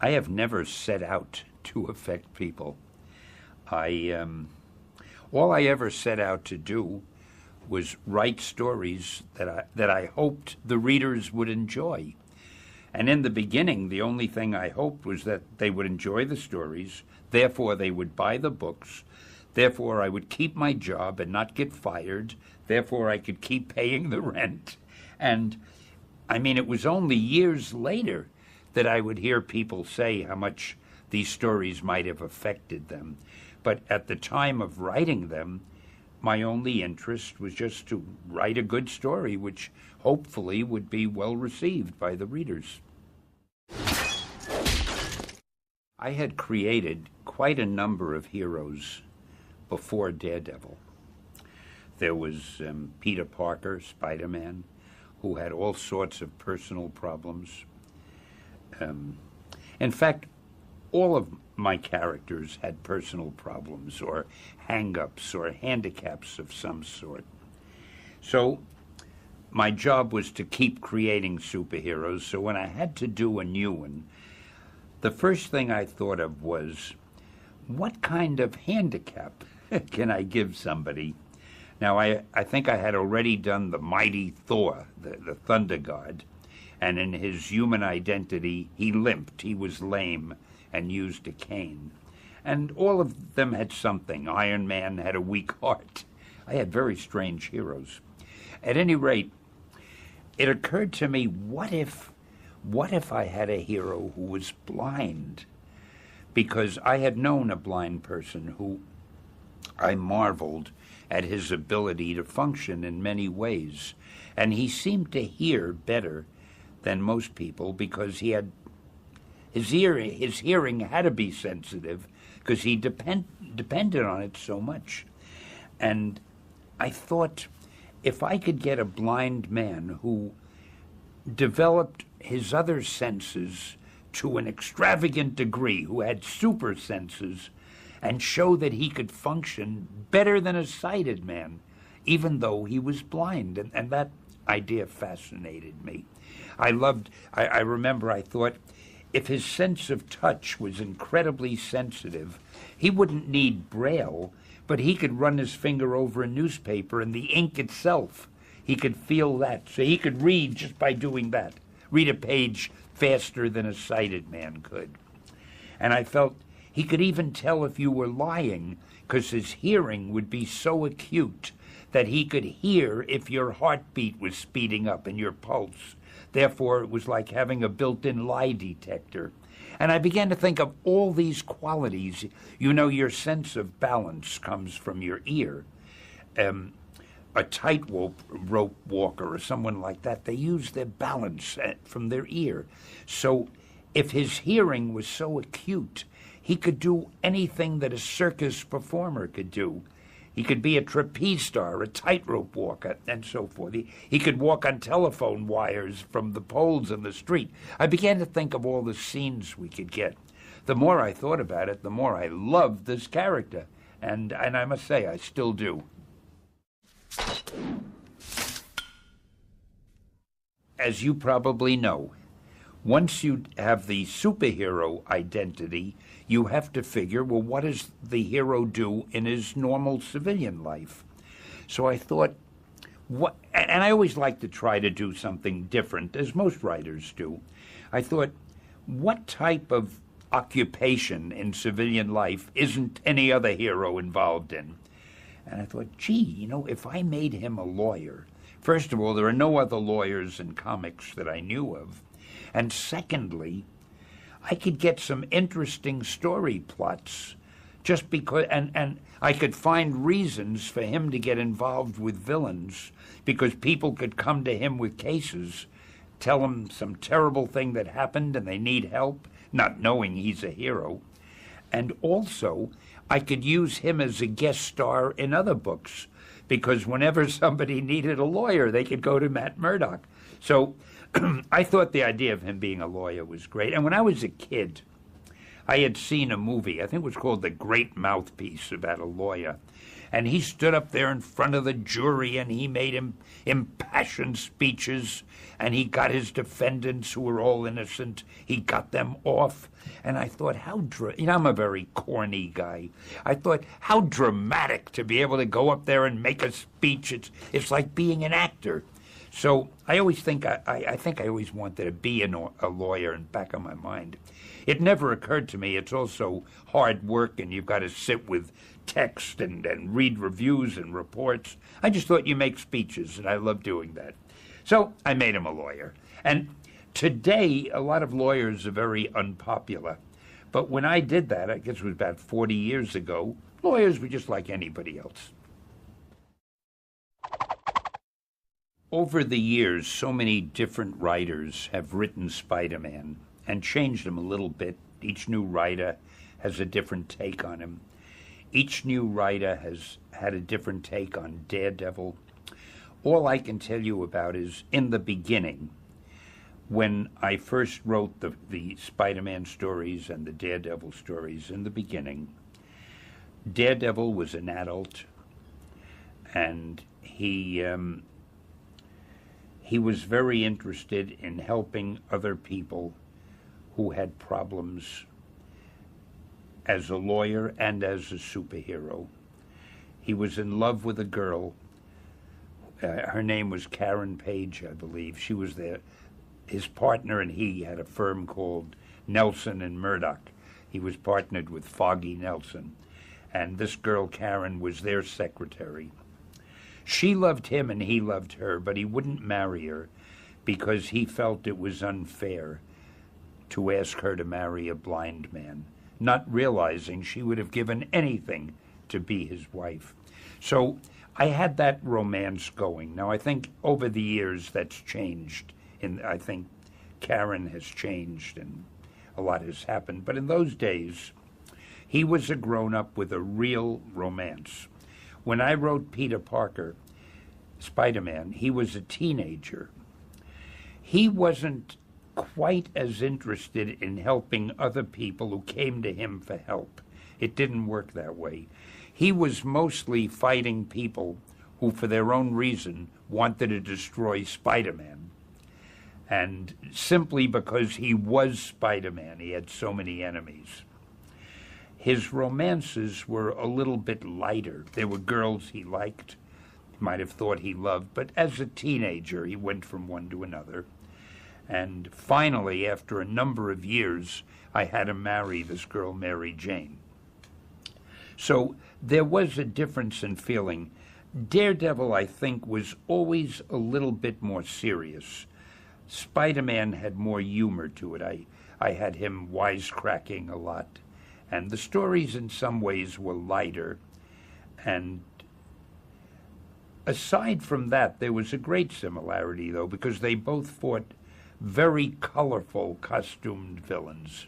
I have never set out to affect people. All I ever set out to do was write stories that I hoped the readers would enjoy. And in the beginning, the only thing I hoped was that they would enjoy the stories, therefore they would buy the books, therefore I would keep my job and not get fired, therefore I could keep paying the rent. And, I mean, it was only years later that I would hear people say how much these stories might have affected them. But at the time of writing them, my only interest was just to write a good story, which hopefully would be well received by the readers. I had created quite a number of heroes before Daredevil. There was Peter Parker, Spider-Man, who had all sorts of personal problems. In fact, all of my characters had personal problems or hang-ups or handicaps of some sort. So my job was to keep creating superheroes, so when I had to do a new one, the first thing I thought of was, what kind of handicap can I give somebody? Now, I think I had already done the mighty Thor, the Thunder God, and in his human identity, he limped, he was lame, and used a cane. And all of them had something. Iron Man had a weak heart. I had very strange heroes. At any rate, it occurred to me, what if I had a hero who was blind? Because I had known a blind person who I marveled at his ability to function in many ways. And he seemed to hear better than most people because he had his hearing had to be sensitive because he depended on it so much. And I thought, if I could get a blind man who developed his other senses to an extravagant degree, who had super senses, and show that he could function better than a sighted man, even though he was blind. And that idea fascinated me. I remember I thought, if his sense of touch was incredibly sensitive, he wouldn't need Braille, but he could run his finger over a newspaper and the ink itself, he could feel that. So he could read just by doing that, read a page faster than a sighted man could. And I felt he could even tell if you were lying, because his hearing would be so acute that he could hear if your heartbeat was speeding up and your pulse. Therefore, it was like having a built-in lie detector. And I began to think of all these qualities. You know, your sense of balance comes from your ear. A tightrope walker or someone like that, they use their balance from their ear. So if his hearing was so acute, he could do anything that a circus performer could do. He could be a trapeze star, a tightrope walker, and so forth. He could walk on telephone wires from the poles in the street. I began to think of all the scenes we could get. The more I thought about it, the more I loved this character. And I must say, I still do. As you probably know, once you have the superhero identity, you have to figure, well, what does the hero do in his normal civilian life? So I thought, and I always like to try to do something different, as most writers do. I thought, what type of occupation in civilian life isn't any other hero involved in? And I thought, gee, if I made him a lawyer, first of all, there are no other lawyers in comics that I knew of. And secondly, I could get some interesting story plots just because, and I could find reasons for him to get involved with villains because people could come to him with cases, tell him some terrible thing that happened and they need help, not knowing he's a hero. And also, I could use him as a guest star in other books because whenever somebody needed a lawyer, they could go to Matt Murdock. So I thought the idea of him being a lawyer was great. And when I was a kid, I had seen a movie, I think it was called The Great Mouthpiece, about a lawyer. And he stood up there in front of the jury, and he made impassioned speeches, and he got his defendants, who were all innocent, he got them off. And I thought, I'm a very corny guy. I thought, how dramatic to be able to go up there and make a speech. It's like being an actor. So I always think, I think I always wanted to be a lawyer in the back of my mind. It never occurred to me it's also hard work, and you've got to sit with text and read reviews and reports. I just thought you make speeches, and I love doing that. So I made him a lawyer. And today, a lot of lawyers are very unpopular. But when I did that, I guess it was about 40 years ago, lawyers were just like anybody else. Over the years, so many different writers have written Spider-Man and changed him a little bit. Each new writer has a different take on him. Each new writer has had a different take on Daredevil. All I can tell you about is in the beginning, when I first wrote the Spider-Man stories and the Daredevil stories in the beginning, Daredevil was an adult, and he was very interested in helping other people who had problems as a lawyer and as a superhero. He was in love with a girl. Her name was Karen Page, I believe. She was his partner, and he had a firm called Nelson and Murdoch. He was partnered with Foggy Nelson. And this girl, Karen, was their secretary. She loved him and he loved her, but he wouldn't marry her because he felt it was unfair to ask her to marry a blind man, not realizing she would have given anything to be his wife. So I had that romance going. Now, I think over the years that's changed. I think Karen has changed and a lot has happened. But in those days, he was a grown-up with a real romance. When I wrote Peter Parker, Spider-Man, he was a teenager. He wasn't quite as interested in helping other people who came to him for help. It didn't work that way. He was mostly fighting people who, for their own reason, wanted to destroy Spider-Man. And simply because he was Spider-Man, he had so many enemies. His romances were a little bit lighter. There were girls he liked, might have thought he loved, but as a teenager, he went from one to another. And finally, after a number of years, I had him marry this girl, Mary Jane. So there was a difference in feeling. Daredevil, I think, was always a little bit more serious. Spider-Man had more humor to it. I had him wisecracking a lot. And the stories in some ways were lighter. And aside from that, there was a great similarity, though, because they both fought very colorful, costumed villains.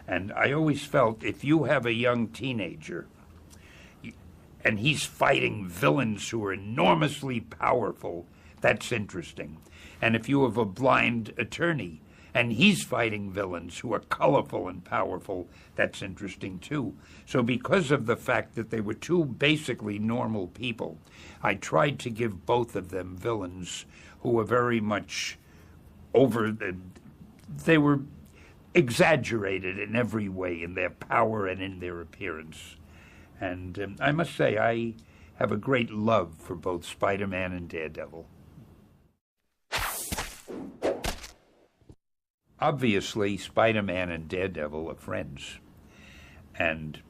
And I always felt if you have a young teenager and he's fighting villains who are enormously powerful, that's interesting. And if you have a blind attorney and he's fighting villains who are colorful and powerful, that's interesting too. So because of the fact that they were two basically normal people, I tried to give both of them villains who were very much they were exaggerated in every way, in their power and in their appearance. And I must say, I have a great love for both Spider-Man and Daredevil. Obviously, Spider-Man and Daredevil are friends. And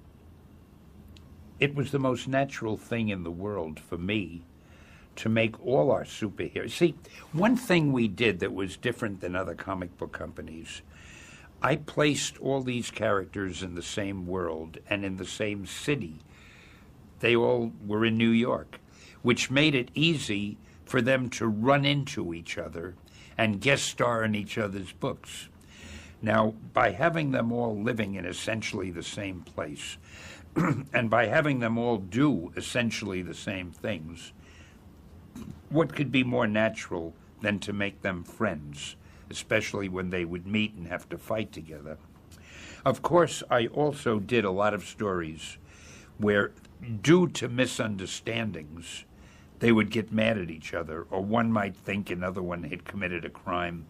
it was the most natural thing in the world for me to make all our superheroes. See, one thing we did that was different than other comic book companies, I placed all these characters in the same world and in the same city. They all were in New York, which made it easy for them to run into each other and guest star in each other's books. Now, by having them all living in essentially the same place, and by having them all do essentially the same things, what could be more natural than to make them friends, especially when they would meet and have to fight together? Of course, I also did a lot of stories where due to misunderstandings, they would get mad at each other, or one might think another one had committed a crime.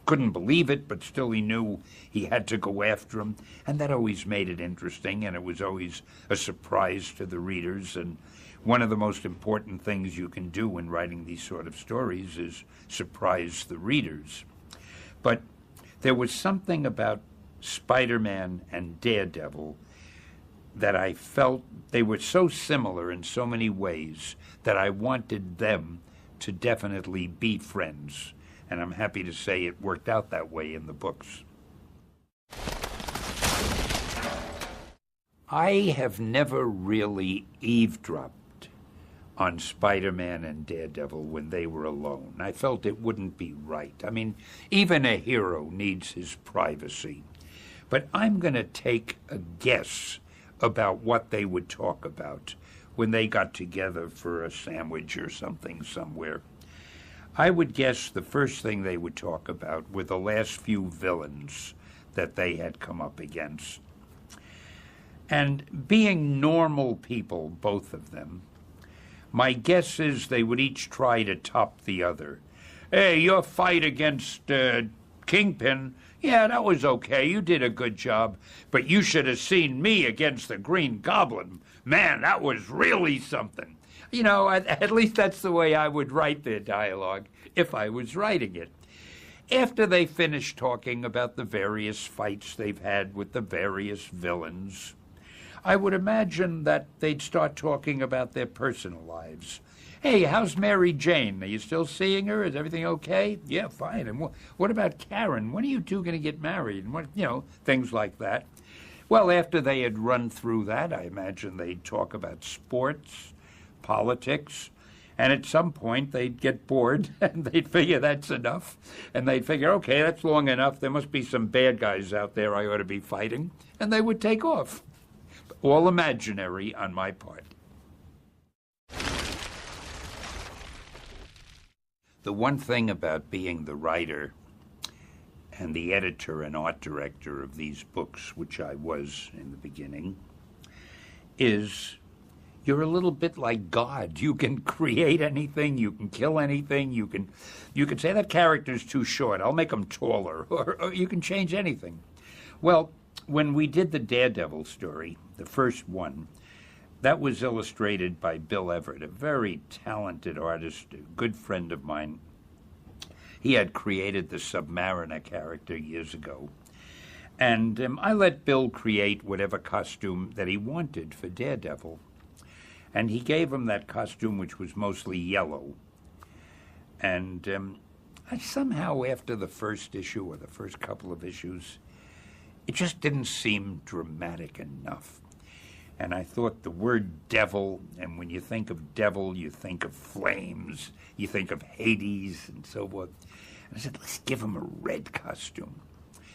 Couldn't believe it, but still he knew he had to go after him, and that always made it interesting, and it was always a surprise to the readers. And one of the most important things you can do in writing these sort of stories is surprise the readers. But there was something about Spider-Man and Daredevil that I felt they were so similar in so many ways that I wanted them to definitely be friends. And I'm happy to say it worked out that way in the books. I have never really eavesdropped on Spider-Man and Daredevil when they were alone. I felt it wouldn't be right. I mean, even a hero needs his privacy. But I'm going to take a guess about what they would talk about when they got together for a sandwich or something somewhere. I would guess the first thing they would talk about were the last few villains that they had come up against. And being normal people, both of them, my guess is they would each try to top the other. Hey, your fight against Kingpin, yeah, that was okay. You did a good job. But you should have seen me against the Green Goblin. Man, that was really something. You know, at least that's the way I would write their dialogue if I was writing it. After they finished talking about the various fights they've had with the various villains, I would imagine that they'd start talking about their personal lives. Hey, how's Mary Jane? Are you still seeing her? Is everything okay? Yeah, fine. And what about Karen? When are you two going to get married? And what, you know, things like that. Well, after they had run through that, I imagine they'd talk about sports, politics, and at some point they'd get bored and they'd figure that's enough. And they'd figure, okay, that's long enough. There must be some bad guys out there I ought to be fighting. And they would take off. All imaginary on my part. The one thing about being the writer and the editor and art director of these books, which I was in the beginning, is you're a little bit like God. You can create anything, you can kill anything, you can say that character's too short, I'll make him taller, or you can change anything. Well, when we did the Daredevil story, the first one, that was illustrated by Bill Everett, a very talented artist, a good friend of mine. He had created the Submariner character years ago. And I let Bill create whatever costume that he wanted for Daredevil. And he gave him that costume, which was mostly yellow. And I somehow, after the first issue or the first couple of issues, it just didn't seem dramatic enough. And I thought the word devil, and when you think of devil, you think of flames, you think of Hades and so forth. And I said, let's give him a red costume.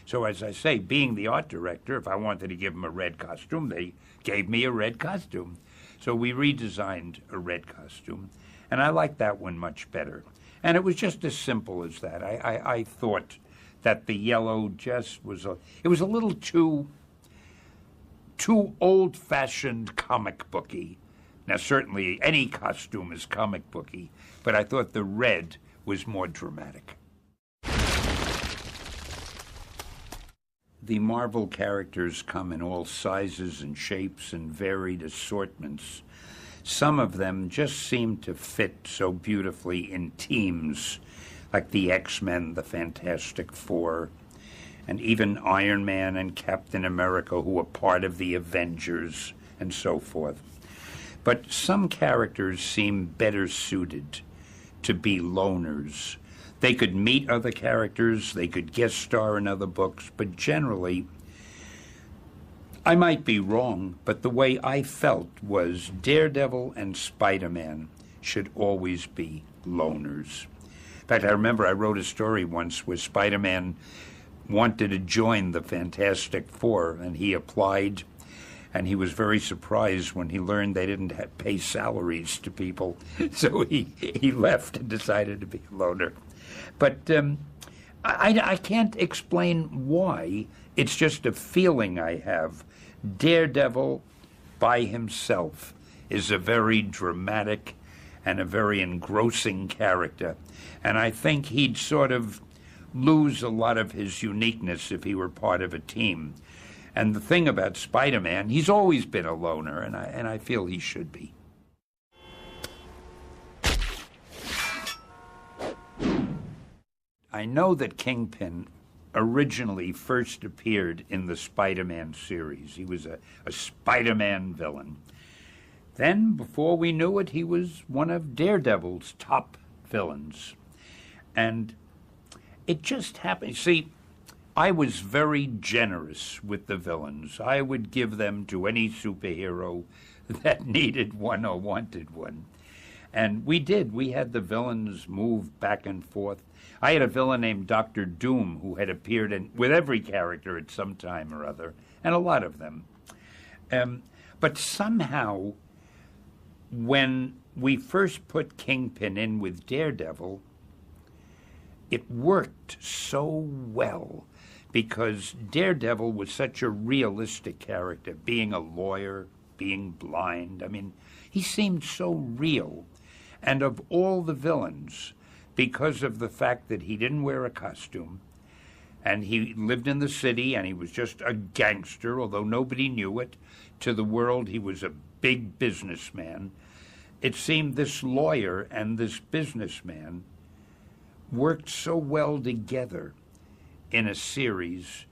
So as I say, being the art director, if I wanted to give him a red costume, they gave me a red costume. So we redesigned a red costume, and I liked that one much better. And it was just as simple as that. I thought that the yellow just was it was a little too old-fashioned comic booky. Now, certainly any costume is comic booky, but I thought the red was more dramatic. The Marvel characters come in all sizes and shapes and varied assortments. Some of them just seem to fit so beautifully in teams, like the X-Men, the Fantastic Four, and even Iron Man and Captain America, who are part of the Avengers, and so forth. But some characters seem better suited to be loners. They could meet other characters, they could guest star in other books, but generally, I might be wrong, but the way I felt was Daredevil and Spider-Man should always be loners. In fact, I remember I wrote a story once where Spider-Man wanted to join the Fantastic Four, and he applied, and he was very surprised when he learned they didn't pay salaries to people, so he left and decided to be a loner. But I can't explain why. It's just a feeling I have. Daredevil by himself is a very dramatic and a very engrossing character. And I think he'd sort of lose a lot of his uniqueness if he were part of a team. And the thing about Spider-Man, he's always been a loner, and I feel he should be. I know that Kingpin originally first appeared in the Spider-Man series. He was a Spider-Man villain. Then, before we knew it, he was one of Daredevil's top villains. And it just happened. See, I was very generous with the villains. I would give them to any superhero that needed one or wanted one. And we did. We had the villains move back and forth. I had a villain named Dr. Doom who had appeared with every character at some time or other, and a lot of them. But somehow, when we first put Kingpin in with Daredevil, it worked so well because Daredevil was such a realistic character, being a lawyer, being blind. I mean, he seemed so real. And of all the villains, because of the fact that he didn't wear a costume, and he lived in the city, and he was just a gangster, although nobody knew it, to the world he was a big businessman, it seemed this lawyer and this businessman worked so well together in a series,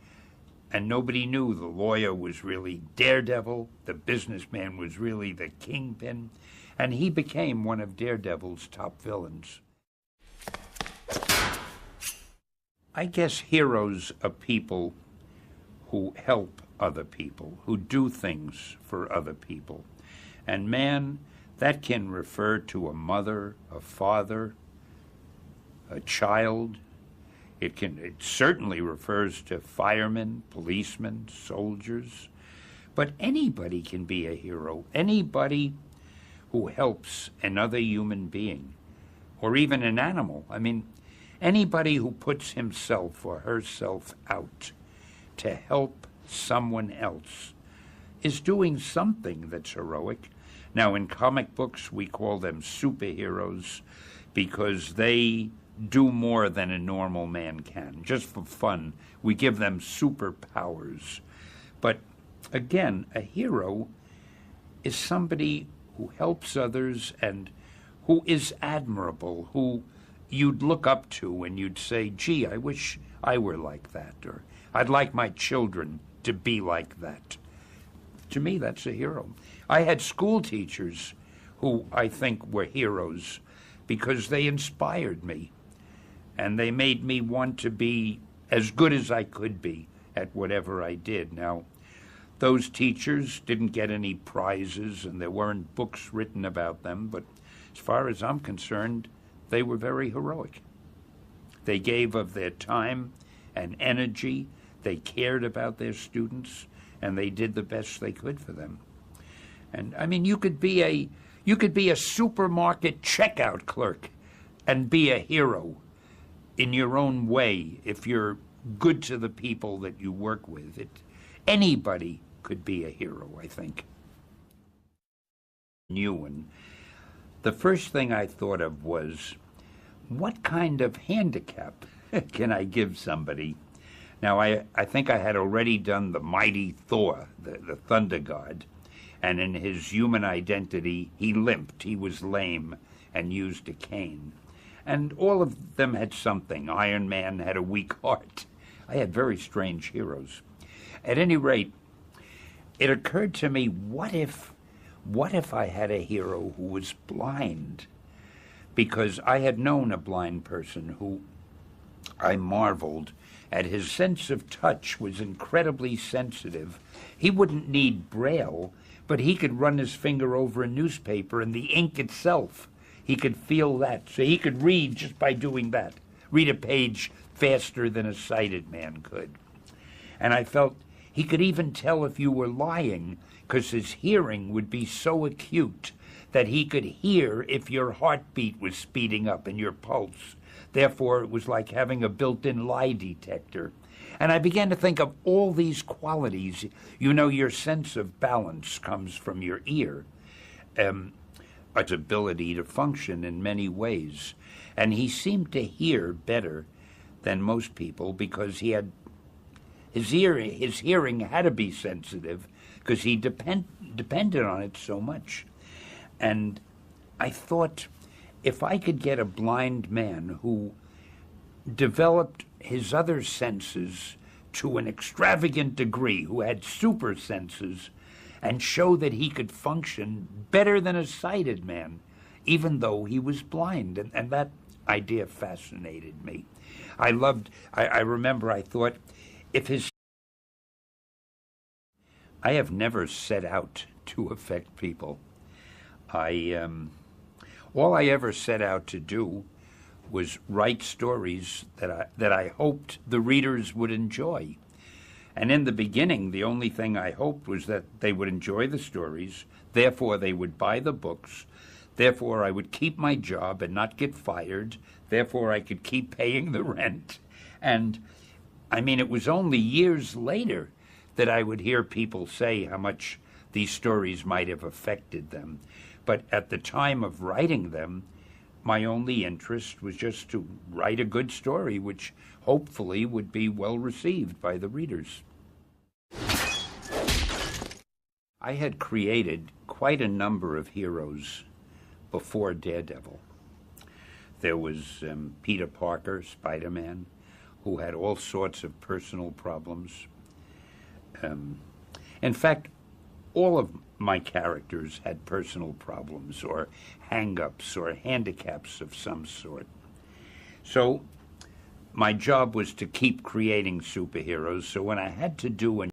and nobody knew the lawyer was really Daredevil, the businessman was really the Kingpin, and he became one of Daredevil's top villains. I guess heroes are people who help other people, who do things for other people. And man, that can refer to a mother, a father, a child. It certainly refers to firemen, policemen, soldiers. But anybody can be a hero. Anybody who helps another human being, or even an animal. I mean, anybody who puts himself or herself out to help someone else is doing something that's heroic. Now, in comic books, we call them superheroes because they do more than a normal man can. Just for fun, we give them superpowers. But again, a hero is somebody who helps others and who is admirable, who you'd look up to and you'd say, gee, I wish I were like that, or I'd like my children to be like that. To me, that's a hero. I had school teachers who I think were heroes because they inspired me, and they made me want to be as good as I could be at whatever I did. Now, those teachers didn't get any prizes, and there weren't books written about them, but as far as I'm concerned, they were very heroic. They gave of their time and energy. They cared about their students, and they did the best they could for them. And I mean, you could be a supermarket checkout clerk and be a hero in your own way if you're good to the people that you work with. Anybody could be a hero, I think. And the first thing I thought of was, what kind of handicap can I give somebody? Now, I think I had already done the mighty Thor, the thunder god, and in his human identity, he limped, he was lame, and used a cane. And all of them had something. Iron Man had a weak heart. I had very strange heroes. At any rate, it occurred to me, what if I had a hero who was blind? Because I had known a blind person who I marveled at. His sense of touch was incredibly sensitive. He wouldn't need Braille, but he could run his finger over a newspaper and the ink itself, he could feel that. So he could read just by doing that, read a page faster than a sighted man could. And I felt he could even tell if you were lying, because his hearing would be so acute that he could hear if your heartbeat was speeding up and your pulse. Therefore, it was like having a built-in lie detector. And I began to think of all these qualities. You know, your sense of balance comes from your ear. his ability to function in many ways. And he seemed to hear better than most people because he had his hearing had to be sensitive because he depended on it so much. And I thought, if I could get a blind man who developed his other senses to an extravagant degree, who had super senses, and show that he could function better than a sighted man, even though he was blind. And that idea fascinated me. I remember I thought, I have never set out to affect people. All I ever set out to do was write stories that I hoped the readers would enjoy. And in the beginning, the only thing I hoped was that they would enjoy the stories, therefore they would buy the books, therefore I would keep my job and not get fired, therefore I could keep paying the rent. And, I mean, it was only years later that I would hear people say how much these stories might have affected them. But at the time of writing them, my only interest was just to write a good story, which hopefully would be well received by the readers. I had created quite a number of heroes before Daredevil. There was Peter Parker, Spider-Man, who had all sorts of personal problems. In fact, all of my characters had personal problems or hang-ups or handicaps of some sort. So my job was to keep creating superheroes, so when I had to do a